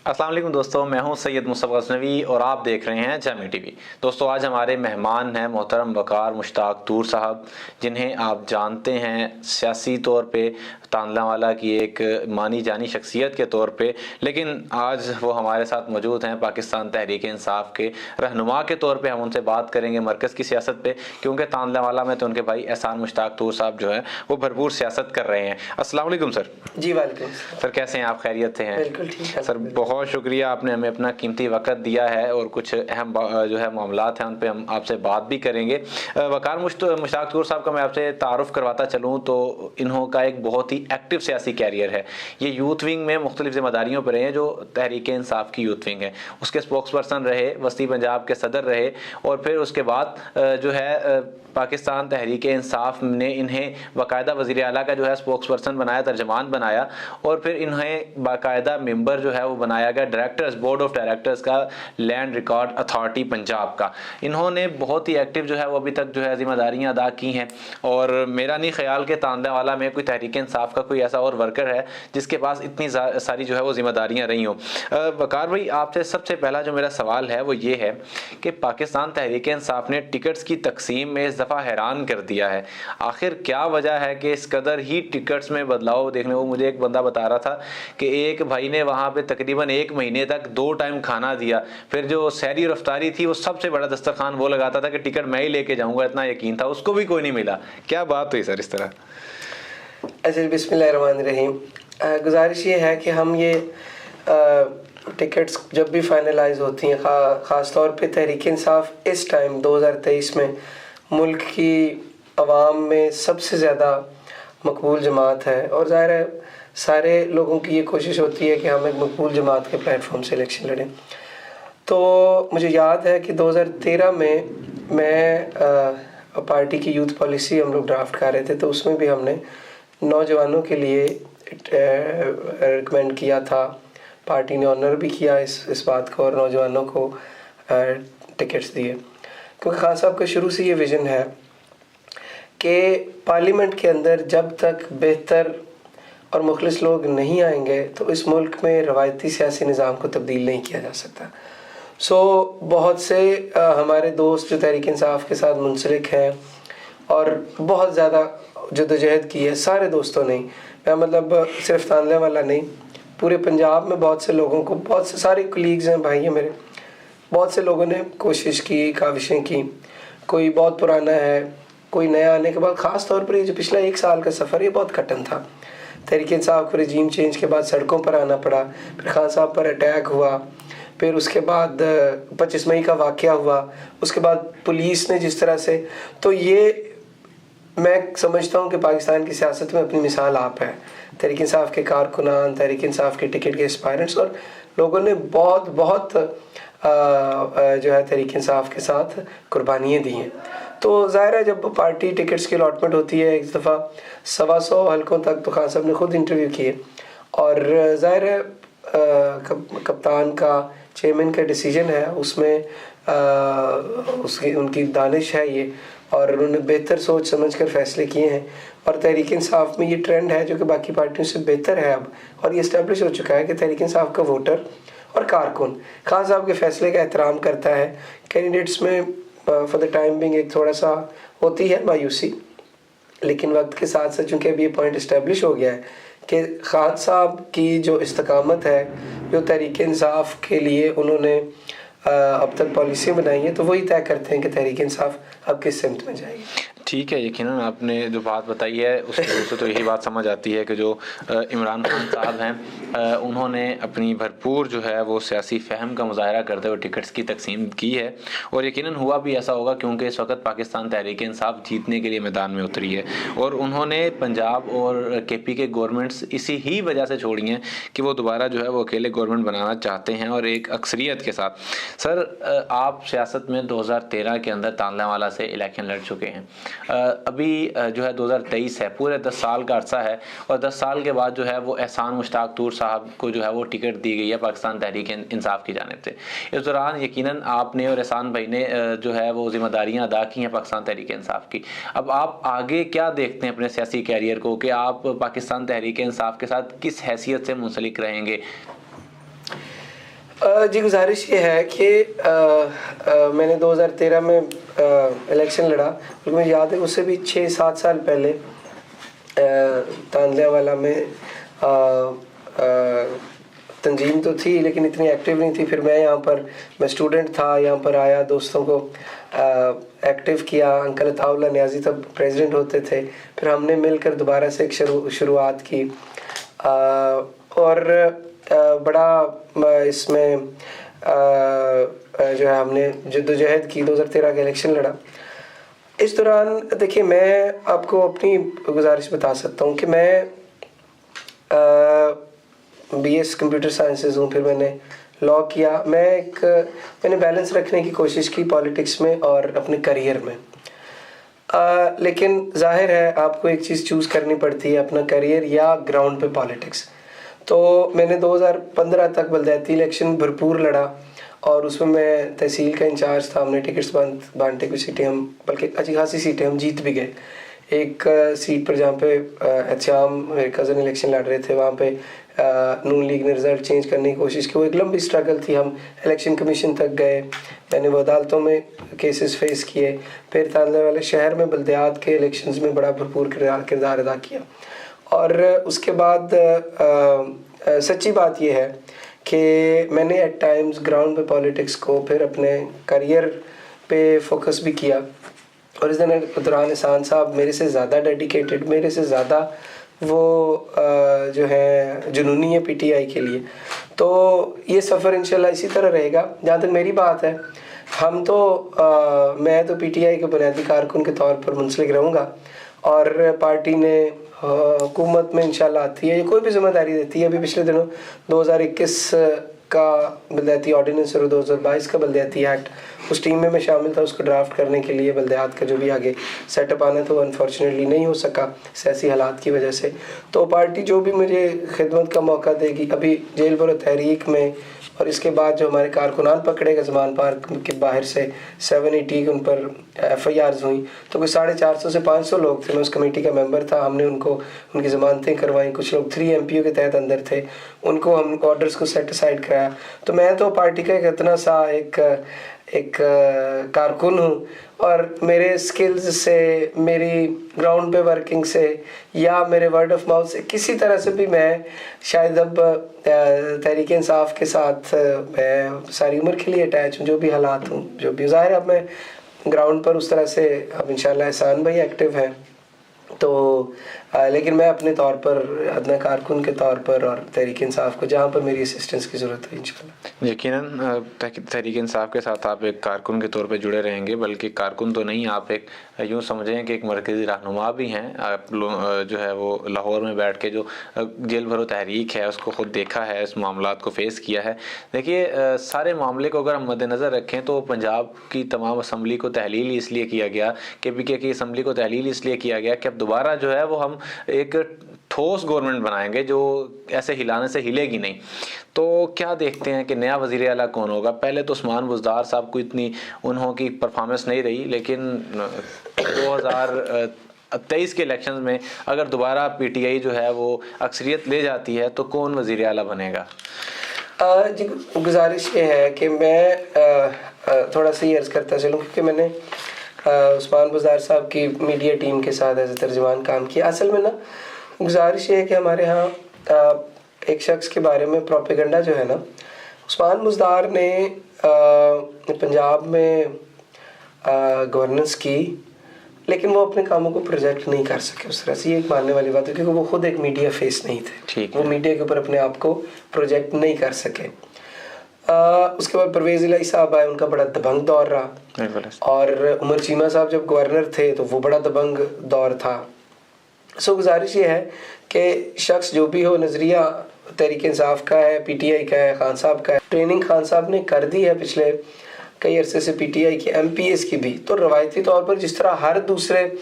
अस्सलाम वालेकुम दोस्तों, मैं हूं सैयद मुस्तफ़ा गज़नवी और आप देख रहे हैं जामी टीवी। दोस्तों, आज हमारे मेहमान हैं मोहतरम वक़ार मुश्ताक तूर साहब, जिन्हें आप जानते हैं सियासी तौर पे तांदलावाला की एक मानी जानी शख्सियत के तौर पे, लेकिन आज वो हमारे साथ मौजूद हैं पाकिस्तान तहरीक इंसाफ के रहनुमा के तौर पे। हम उनसे बात करेंगे मरकज़ की सियासत पे, क्योंकि तांदलावाला में तो उनके भाई एहसान मुश्ताक तूर साहब जो है वो भरपूर सियासत कर रहे हैं। अस्सलाम वालेकुम सर। जी वालेकुम सर, कैसे हैं आप? खैरियत से हैं? बिल्कुल ठीक है सर, बहुत शुक्रिया, आपने हमें अपना कीमती वक्त दिया है और कुछ अहम जो है मामलात हैं उन पे हम आपसे बात भी करेंगे। वक़ार मुश्ताक तूर साहब का मैं आपसे तारुफ़ करवाता चलूँ तो इन्हों का एक बहुत ही एक्टिव सियासी कैरियर है। ये यूथ विंग में मुख्तलिफ ज़िम्मेदारियों पर रहे हैं, जो तहरीक इंसाफ की यूथ विंग है उसके स्पोक्स पर्सन रहे, वस्ती पंजाब के सदर रहे, और फिर उसके बाद जो है पाकिस्तान तहरीक इंसाफ ने इन्हें बाकायदा वज़ीर आला का जो है स्पोक्स पर्सन बनाया, तर्जमान बनाया, और फिर इन्हें बाकायदा मेंबर जो है वो बनाया गया डायरेक्टर्स, बोर्ड ऑफ डायरेक्टर्स का लैंड रिकॉर्ड अथॉरिटी पंजाब का। इन्होंने बहुत ही एक्टिव जो है वो अभी तक जो है जिम्मेदारियां अदा की हैं, और मेरा नहीं ख्याल कि तांदलावाला में कोई तहरीक इंसाफ का कोई ऐसा और वर्कर है जिसके पास इतनी सारी जो है वो जिम्मेदारियां रही हों। वक़ार भाई, आपसे सबसे पहला जो मेरा सवाल है वो ये है कि पाकिस्तान तहरीक इंसाफ ने टिकट्स की तकसीम में इस दफ़ा हैरान कर दिया है। आखिर क्या वजह है कि इस कदर ही टिकट्स में बदलाव देखने को? मुझे एक बंदा बता रहा था कि एक भाई ने वहाँ पे तकरीबन 1 महीने तक 2 टाइम खाना दिया, फिर जो सहरी रफ्तारी थी वो सबसे बड़ा दस्तरखान वो लगाता था कि टिकट मैं ही लेके जाऊँगा, इतना यकीन था, उसको भी कोई नहीं मिला। क्या बात हुई सर इस तरह? अच्छा, बिस्मिल्लाहिर्रहमानिर्रहीम। गुजारिश ये है कि हम ये टिकट्स जब भी फाइनलाइज होती हैं, ख़ास तौर पे तहरीक इंसाफ इस टाइम 2023 में मुल्क की आवाम में सबसे ज़्यादा मकबूल जमात है, और ज़ाहिर है सारे लोगों की ये कोशिश होती है कि हम एक मकबूल जमात के प्लेटफॉर्म से इलेक्शन लड़ें। तो मुझे याद है कि 2013 में मैं पार्टी की यूथ पॉलिसी हम लोग ड्राफ्ट कर रहे थे, तो उसमें भी हमने नौजवानों के लिए रिकमेंड किया था। पार्टी ने ऑनर भी किया इस बात को, और नौजवानों को टिकट्स दिए, क्योंकि खान साहब का शुरू से ये विज़न है कि पार्लियामेंट के अंदर जब तक बेहतर और मुखलिस लोग नहीं आएंगे तो इस मुल्क में रवायती सियासी निज़ाम को तब्दील नहीं किया जा सकता। बहुत से हमारे दोस्त जो तहरीक इंसाफ के साथ मुंसलिक हैं और बहुत ज़्यादा जद्दोजहद की है, सारे दोस्तों ने, मैं मतलब सिर्फ तांदलावाला नहीं, पूरे पंजाब में बहुत से लोगों को, बहुत से सारे कलीग्स हैं, भाई हैं मेरे, बहुत से लोगों ने कोशिश की, काविशें की। कोई बहुत पुराना है, कोई नया आने के बाद, ख़ास तौर पर ये जो पिछला 1 साल का सफ़र ये बहुत कठिन था। तहरीक इंसाफ को रजीम चेंज के बाद सड़कों पर आना पड़ा, फिर खान साहब पर अटैक हुआ, फिर उसके बाद 25 मई का वाक़या हुआ, उसके बाद पुलिस ने जिस तरह से, तो ये मैं समझता हूँ कि पाकिस्तान की सियासत में अपनी मिसाल आप है। तहरीक इंसाफ के कारकुनान, तहरीक इंसाफ के टिकट के एस्पायरेंट्स, और लोगों ने बहुत जो है तहरीक इंसाफ के साथ कुर्बानियाँ दी हैं। तो ज़ाहिर है जब पार्टी टिकट्स की अलॉटमेंट होती है, एक दफ़ा 125 हल्कों तक, तो खान साहब ने खुद इंटरव्यू किए, और ज़ाहिर है कप्तान का, चेयरमैन का डिसीजन है, उसमें उसकी उनकी दानिश है ये, और उन्होंने बेहतर सोच समझ कर फैसले किए हैं। और तहरीक इंसाफ में ये ट्रेंड है जो कि बाकी पार्टियों से बेहतर है अब, और ये इस्टेब्लिश हो चुका है कि तहरीक इंसाफ का वोटर और कारकुन खान साहब के फैसले का एहतराम करता है। कैंडिडेट्स में फॉर द टाइम बिंग एक थोड़ा सा होती है मायूसी, लेकिन वक्त के साथ साथ चूँकि अब ये पॉइंट इस्टेब्लिश हो गया है कि खान साहब की जो इस्तकामत है, जो तहरीक इंसाफ के लिए उन्होंने अब तक पॉलिसी बनाई है, तो वही तय करते हैं कि तहरीक इंसाफ अब किस सिमत में जाएगी। ठीक है, यकीनन आपने जो बात बताई है उससे तो यही बात समझ आती है कि जो इमरान खान साहब हैं उन्होंने अपनी भरपूर जो है वो सियासी फ़हम का मुज़ाहरा करते हुए टिकट्स की तकसीम की है, और यकीनन हुआ भी ऐसा होगा, क्योंकि इस वक्त पाकिस्तान तहरीक इंसाफ जीतने के लिए मैदान में उतरी है, और उन्होंने पंजाब और KP के गवर्नमेंट्स इसी ही वजह से छोड़ी हैं कि वो दोबारा जो है वो अकेले गवर्नमेंट बनाना चाहते हैं, और एक अक्सरियत के साथ। सर, आप सियासत में 2013 के अंदर तांदलावाला से इलेक्शन लड़ चुके हैं, अभी जो है 2023 है, पूरे 10 साल का अर्सा है, और 10 साल के बाद जो है वो एहसान मुश्ताक तूर साहब को जो है वो टिकट दी गई है पाकिस्तान तहरीक इंसाफ की जानिब से। इस दौरान यकीनन आपने और एहसान भाई ने जो है वो जिम्मेदारियां अदा की हैं पाकिस्तान तहरीक इंसाफ की। अब आप आगे क्या देखते हैं अपने सियासी कैरियर को, कि आप पाकिस्तान तहरीक इंसाफ के साथ किस हैसियत से मुंसलिक रहेंगे? जी गुजारिश ये है कि मैंने 2013 में इलेक्शन लड़ा, और मुझे याद है उससे भी 6-7 साल पहले तांदलियावाला में तंजीम तो थी लेकिन इतनी एक्टिव नहीं थी। फिर मैं स्टूडेंट था, यहाँ पर आया, दोस्तों को एक्टिव किया। अंकल अताउल्लाह न्याजी तब प्रेसिडेंट होते थे, फिर हमने मिलकर दोबारा से एक शुरुआत की और बड़ा इसमें जो है हमने जद्दोजहद की, 2013 का इलेक्शन लड़ा। इस दौरान देखिए मैं आपको अपनी गुजारिश बता सकता हूँ कि मैं BS कंप्यूटर साइंसेज हूँ, फिर मैंने लॉ किया। मैंने बैलेंस रखने की कोशिश की पॉलिटिक्स में और अपने करियर में, लेकिन जाहिर है आपको एक चीज़ चूज़ करनी पड़ती है, अपना करियर या ग्राउंड पे पॉलिटिक्स। तो मैंने 2015 तक बलदियाती इलेक्शन भरपूर लड़ा और उसमें मैं तहसील का इंचार्ज था। हमने टिकट्स बांटे, कुछ सीटें हम, बल्कि अच्छी खासी सीटें हम जीत भी गए। एक सीट पर जहाँ पे एहतियाम मेरे कज़न इलेक्शन लड़ रहे थे, वहाँ पे नून लीग ने रिज़ल्ट चेंज करने की कोशिश की। वो एक लंबी स्ट्रगल थी। हम इलेक्शन कमीशन तक गए, मैंने वो अदालतों में केसेस फेस किए। फिर तांदलियावाला शहर में बल्दियात के इलेक्शंस में बड़ा भरपूर किरदार अदा किया। और उसके बाद सच्ची बात यह है कि मैंने एट टाइम्स ग्राउंड पे पॉलिटिक्स को फिर अपने करियर पे फोकस भी किया। और इस दौरान एहसान साहब मेरे से ज़्यादा डेडिकेटेड, मेरे से ज़्यादा वो जो है जुनूनी है PTI के लिए। तो ये सफ़र इंशाल्लाह इसी तरह रहेगा। जहाँ तक मेरी बात है, मैं तो PTI के बुनियादी कारकुन के तौर पर मुंसलिक रहूँगा और पार्टी ने हुकूमत में इंशाल्लाह आती है, कोई भी जिम्मेदारी देती है। अभी पिछले दिनों 2021 का बलदियाती ऑर्डिनेंस और 2022 का बलदियाती एक्ट, उस टीम में मैं शामिल था उसको ड्राफ्ट करने के लिए। बलदियात का जो भी आगे सेटअप आना था वो अनफॉर्चुनेटली नहीं हो सका सियासी हालात की वजह से। तो पार्टी जो भी मुझे खिदमत का मौका देगी, अभी जेल बरो तहरीक में और इसके बाद जो हमारे कारकुनान पकड़ेगा जमान पार्क के बाहर से 780 उन पर FIRs हुई, तो कोई 450 से 500 लोग थे। मैं उस कमेटी का मेंबर था। हमने उनकी ज़मानतें करवाई। कुछ लोग 3 MPO के तहत अंदर थे, उनको हम ऑर्डर्स को सेट असाइड कराया। तो मैं तो पार्टी का एक इतना सा एक कारकुन हूँ और मेरे स्किल्स से, मेरी ग्राउंड पे वर्किंग से या मेरे वर्ड ऑफ माउथ से किसी तरह से भी मैं शायद अब तहरीक इंसाफ के साथ मैं सारी उम्र के लिए अटैच हूँ। जो भी हालात हूँ, जो भी ज़ाहिर है, अब मैं ग्राउंड पर उस तरह से अब इंशाल्लाह एहसान भाई एक्टिव हैं, तो लेकिन मैं अपने तौर पर अदना कारकुन के तौर पर और तहरीक इंसाफ को जहाँ पर मेरी असिस्टेंस की ज़रूरत है इंशाल्लाह। यकीनन तहरीक इंसाफ के साथ आप एक कारकुन के तौर पे जुड़े रहेंगे, बल्कि कारकुन तो नहीं, आप एक यूँ समझें कि एक मरकज़ी रहनुमा भी हैं। आप जो है वो लाहौर में बैठ के जो जेल भरो तहरीक है उसको ख़ुद देखा है, इस मामलात को फेस किया है। देखिए सारे मामले को अगर हम मद्देनज़र रखें तो पंजाब की तमाम असम्बली को तहलील इसलिए किया गया, KPK की असम्बली को तहलील इसलिए किया गया कि अब दोबारा जो है वो हम एक ठोस गवर्नमेंट बनाएंगे जो ऐसे हिलाने से हिलेगी नहीं। तो क्या देखते हैं कि नया वज़ीर आला कौन होगा? पहले तो उस्मान बुज़दार साहब को इतनी उन्होंने परफॉर्मेंस नहीं रही, लेकिन 2023 के इलेक्शंस में अगर दोबारा PTI जो है वो अक्सरियत ले जाती है तो कौन वज़ीर आला बनेगा? जी गुजारिश ये है कि मैं थोड़ा सा अर्ज़ करता चलूँ, क्योंकि मैंने उस्मान बुज़दार साहब की मीडिया टीम के साथ एज ए तर्जुमान काम किया। असल में ना गुजारिश ये है कि हमारे यहाँ एक शख्स के बारे में प्रोपेगेंडा जो है ना, उस्मान बुज़दार ने पंजाब में गवर्नेंस की, लेकिन वो अपने कामों को प्रोजेक्ट नहीं कर सके उस तरह से। ये एक मानने वाली बात है, क्योंकि वो खुद एक मीडिया फेस नहीं थे। वो मीडिया के ऊपर अपने आप को प्रोजेक्ट नहीं कर सके। उसके बाद परवेज़ इलाही साहब आए, उनका बड़ा दबंग दौर रहा। और उमर चीमा साहब जब गवर्नर थे तो वो बड़ा दबंग दौर था। सो गुजारिश ये है कि शख्स जो भी हो, नज़रिया तहरीक इंसाफ का है, PTI का है, खान साहब का है, ट्रेनिंग खान साहब ने कर दी है पिछले कई अरसे से PTI की, MPS की भी। तो रवायती तौर पर जिस तरह हर दूसरे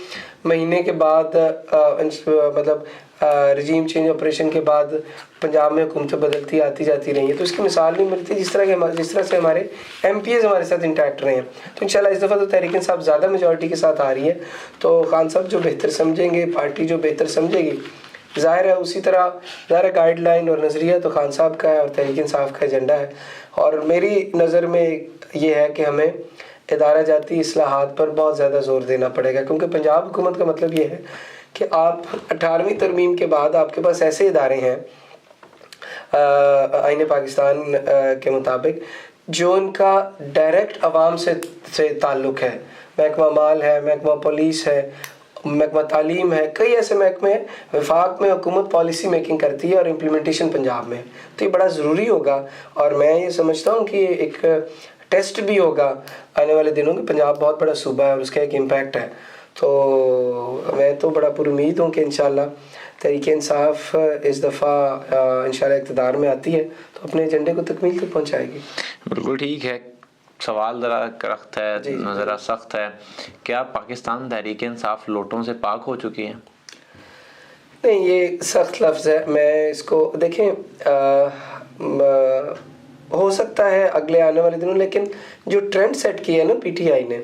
महीने के बाद मतलब रजीम चेंज ऑपरेशन के बाद पंजाब में हुकूमतें बदलती आती जाती रही है, तो इसकी मिसाल नहीं मिलती जिस तरह से हमारे MPs हमारे साथ इंटैक्ट रहे हैं। तो इंशाल्लाह इस दफ़ा तो तहरीक इंसाफ ज़्यादा मेजॉरिटी के साथ आ रही है, तो खान साहब जो बेहतर समझेंगे, पार्टी जो बेहतर समझेगी, ज़ाहिर है उसी तरह ज़ाहिर गाइडलाइन और नज़रिया तो खान साहब का है और तहरीक इंसाफ का एजेंडा है, और मेरी नज़र में ये है कि हमें इदारा जाती इस्लाहात पर बहुत ज़्यादा ज़ोर देना पड़ेगा, क्योंकि पंजाब हुकूमत का मतलब ये है कि आप 18वीं तरमीम के बाद आपके पास ऐसे इदारे हैं आईन पाकिस्तान के मुताबिक जो उनका डायरेक्ट आवाम से ताल्लुक़ है। महकमा माल है, महकमा पुलिस है, महकमा तालीम है, कई ऐसे महकमे वफाक में हुकूमत पॉलिसी मेकिंग करती है और इम्प्लीमेंटेशन पंजाब में। तो ये बड़ा ज़रूरी होगा, और मैं ये समझता हूँ कि एक टेस्ट भी होगा आने वाले दिनों में। पंजाब बहुत बड़ा सूबा है और उसका एक इम्पैक्ट है, तो मैं तो बड़ा पुरुमीद हूँ कि इंशाल्लाह तहरीक इंसाफ इस दफ़ा इंशाल्लाह इक़्तिदार में आती है तो अपने एजेंडे को तकमील तक पहुँचाएगी। बिल्कुल ठीक है। सवाल ज़रा सख्त है, ज़रा सख्त है, क्या पाकिस्तान तहरीक इंसाफ लोटों से पाक हो चुकी है? नहीं, ये सख्त लफ्ज़ है। मैं इसको देखें हो सकता है अगले आने वाले दिनों, लेकिन जो ट्रेंड सेट किया है ना पीटीआई ने,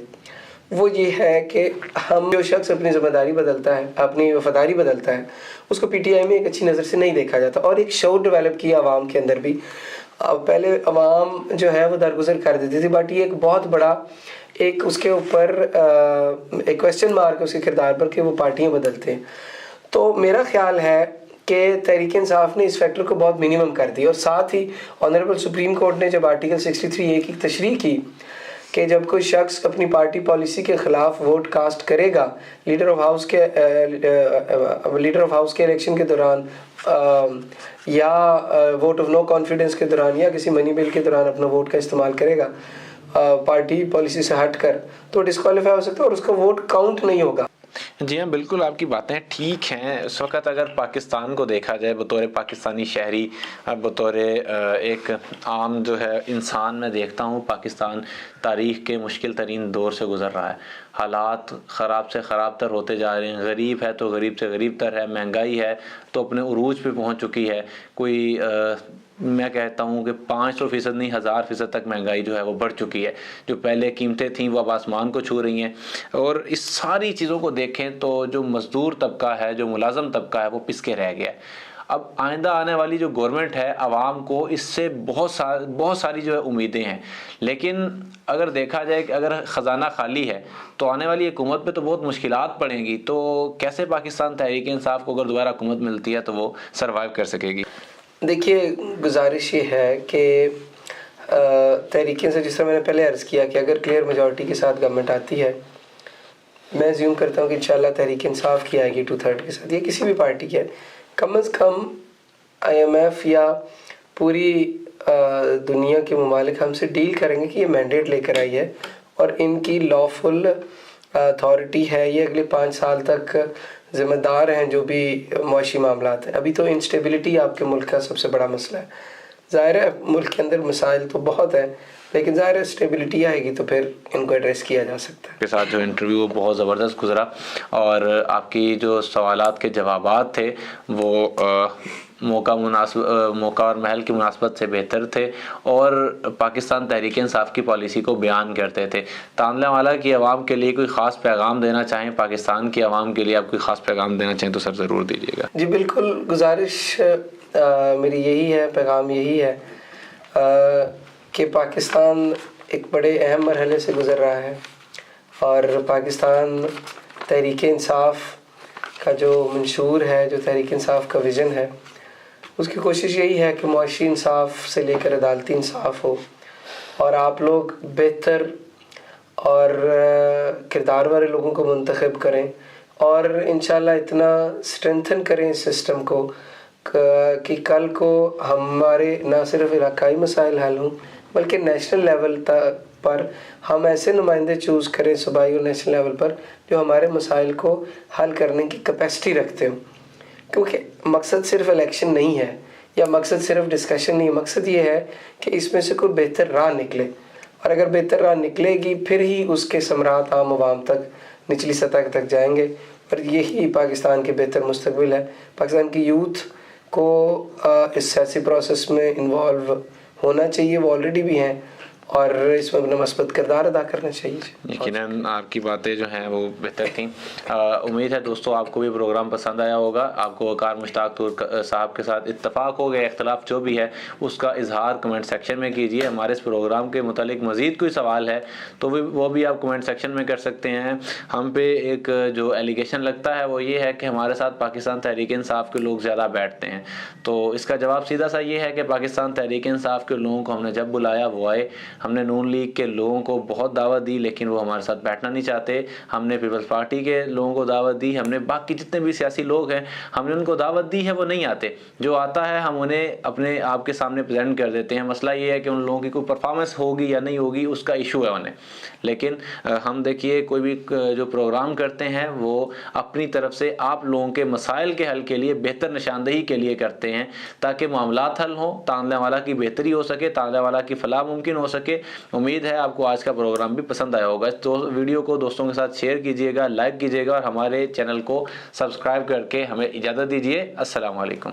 वो ये है कि हम जो शख्स अपनी ज़िम्मेदारी बदलता है, अपनी वफादारी बदलता है, उसको पीटीआई में एक अच्छी नज़र से नहीं देखा जाता। और एक शऊर डेवलप किया आवाम के अंदर भी। अब पहले आवाम जो है वो दरगुजर कर देती थी, बट ये एक बहुत बड़ा एक उसके ऊपर एक क्वेश्चन मार्क उसके किरदार पर कि वो पार्टियाँ बदलते हैं। तो मेरा ख्याल है कि तहरीक इंसाफ ने इस फैक्टर को बहुत मिनिमम कर दिया, और साथ ही ऑनरेबल सुप्रीम कोर्ट ने जब आर्टिकल 63A की तशरीह की कि जब कोई शख्स अपनी पार्टी पॉलिसी के ख़िलाफ़ वोट कास्ट करेगा लीडर ऑफ हाउस के इलेक्शन के दौरान या वोट ऑफ नो कॉन्फिडेंस के दौरान या किसी मनी बिल के दौरान अपना वोट का इस्तेमाल करेगा पार्टी पॉलिसी से हटकर, तो डिस्क्वालीफाई हो सकता है और उसका वोट काउंट नहीं होगा। जी हाँ, बिल्कुल आपकी बातें ठीक हैं। इस वक्त अगर पाकिस्तान को देखा जाए बतौर पाकिस्तानी शहरी, बतौर एक आम जो है इंसान, मैं देखता हूँ पाकिस्तान तारीख़ के मुश्किल तरीन दौर से गुज़र रहा है। हालात ख़राब से ख़राब तर होते जा रहे हैं। गरीब है तो गरीब से गरीब तर है, महंगाई है तो अपने उरूज पे पहुँच चुकी है। कोई मैं कहता हूँ कि 500% नहीं 1000% तक महंगाई जो है वो बढ़ चुकी है। जो पहले कीमतें थीं वो अब आसमान को छू रही हैं। और इस सारी चीज़ों को देखें तो जो मज़दूर तबका है, जो मुलाज़म तबका है, वो पिसके रह गया है। अब आइंदा आने वाली जो गवर्नमेंट है, आवाम को इससे बहुत सारी जो है उम्मीदें हैं, लेकिन अगर देखा जाए कि अगर ख़जाना खाली है तो आने वाली हुकूमत पे तो बहुत मुश्किलात पड़ेंगी। तो कैसे पाकिस्तान तहरीक इंसाफ को अगर दोबारा हुकूमत मिलती है तो वो सर्वाइव कर सकेगी? देखिए, गुजारिश ये है कि तहरीकें से, जिस तरह मैंने पहले अर्ज़ किया कि अगर क्लियर मेजॉरिटी के साथ गवर्नमेंट आती है, मैं ज़्यूम करता हूँ कि इंशाल्लाह तहरीक इंसाफ की आएगी 2/3 के साथ, या किसी भी पार्टी की है, कम से कम IMF या पूरी दुनिया के ममालिक हमसे डील करेंगे कि ये मैंडेट लेकर आई है और इनकी लॉफुल अथॉरिटी है, ये अगले 5 साल तक ज़िम्मेदार हैं जो भी मुआशी मामलात हैं। अभी तो इंस्टेबिलिटी आपके मुल्क का सबसे बड़ा मसला है। ज़ाहिर है मुल्क के अंदर मसाइल तो बहुत हैं, लेकिन ज़ाहिर है स्टेबिलिटी आएगी तो फिर इनको एड्रेस किया जा सकता है। के साथ जो इंटरव्यू बहुत ज़बरदस्त गुजरा और आपकी जो सवालात के जवाबात थे वो मौका और महल की मुनासबत से बेहतर थे और पाकिस्तान तहरीक इंसाफ की पॉलिसी को बयान करते थे। तांदलावाला की आवाम के लिए कोई ख़ास पैगाम देना चाहें, पाकिस्तान की आवाम के लिए आप कोई ख़ास पैगाम देना चाहें तो सर ज़रूर दीजिएगा। जी बिल्कुल, गुजारिश मेरी यही है, पैगाम यही है कि पाकिस्तान एक बड़े अहम मरहले से गुज़र रहा है और पाकिस्तान तहरीक इंसाफ का जो मंशूर है, जो तहरीक इंसाफ का विज़न है, उसकी कोशिश यही है कि मुआशी इंसाफ से लेकर अदालती इंसाफ हो और आप लोग बेहतर और किरदार वाले लोगों को मुंतखब करें और इंशाल्लाह इतना स्ट्रेंथन करें इस सिस्टम को कि कल को हमारे ना सिर्फ इलाकाई मसाइल हल हों बल्कि नेशनल लेवल तक पर हम ऐसे नुमाइंदे चूज़ करें सूबाई और नेशनल लेवल पर जो हमारे मसाइल को हल करने की कैपेसिटी रखते हो। क्योंकि मकसद सिर्फ इलेक्शन नहीं है या मकसद सिर्फ डिस्कशन नहीं है, मकसद ये है कि इसमें से कोई बेहतर राह निकले और अगर बेहतर राह निकलेगी फिर ही उसके समरात आम आवाम तक, निचली सतह तक जाएंगे और यही पाकिस्तान के बेहतर मुस्तकबिल है। पाकिस्तान की यूथ को इस सियासी प्रोसेस में इन्वॉल्व होना चाहिए, वो ऑलरेडी भी हैं और इसमें अपना मस्बत किरदार अदा करना चाहिए। यकीनन आपकी बातें जो हैं वो बेहतर थी। उम्मीद है दोस्तों आपको भी प्रोग्राम पसंद आया होगा। आपको वकार मुश्ताक तूर साहब के साथ इत्तफाक हो गया, इख्तलाफ जो भी है उसका इजहार कमेंट सेक्शन में कीजिए। हमारे इस प्रोग्राम के मुतालिक मज़ीद कोई सवाल है तो वो भी आप कमेंट सेक्शन में कर सकते हैं। हम पे एक जो एलिगेशन लगता है वो ये है कि हमारे साथ पाकिस्तान तहरीक इंसाफ के लोग ज़्यादा बैठते हैं, तो इसका जवाब सीधा सा ये है कि पाकिस्तान तहरीक इंसाफ के लोगों को हमने जब बुलाया वो आए। हमने नून लीग के लोगों को बहुत दावत दी लेकिन वो हमारे साथ बैठना नहीं चाहते। हमने पीपल्स पार्टी के लोगों को दावत दी, हमने बाकी जितने भी सियासी लोग हैं हमने उनको दावत दी है, वो नहीं आते। जो आता है हम उन्हें अपने आप के सामने प्रेजेंट कर देते हैं। मसला ये है कि उन लोगों की कोई परफॉर्मेंस होगी या नहीं होगी उसका इशू है उन्हें। लेकिन हम देखिए कोई भी जो प्रोग्राम करते हैं वो अपनी तरफ से आप लोगों के मसाइल के हल के लिए, बेहतर निशानदेही के लिए करते हैं ताकि मामलात हल हों, तांदलेवाला की बेहतरी हो सके, तांदलेवाला की फलाह मुमकिन हो सके। उम्मीद है आपको आज का प्रोग्राम भी पसंद आया होगा। तो वीडियो को दोस्तों के साथ शेयर कीजिएगा, लाइक कीजिएगा और हमारे चैनल को सब्सक्राइब करके हमें इजाज़त दीजिए। अस्सलाम वालेकुम।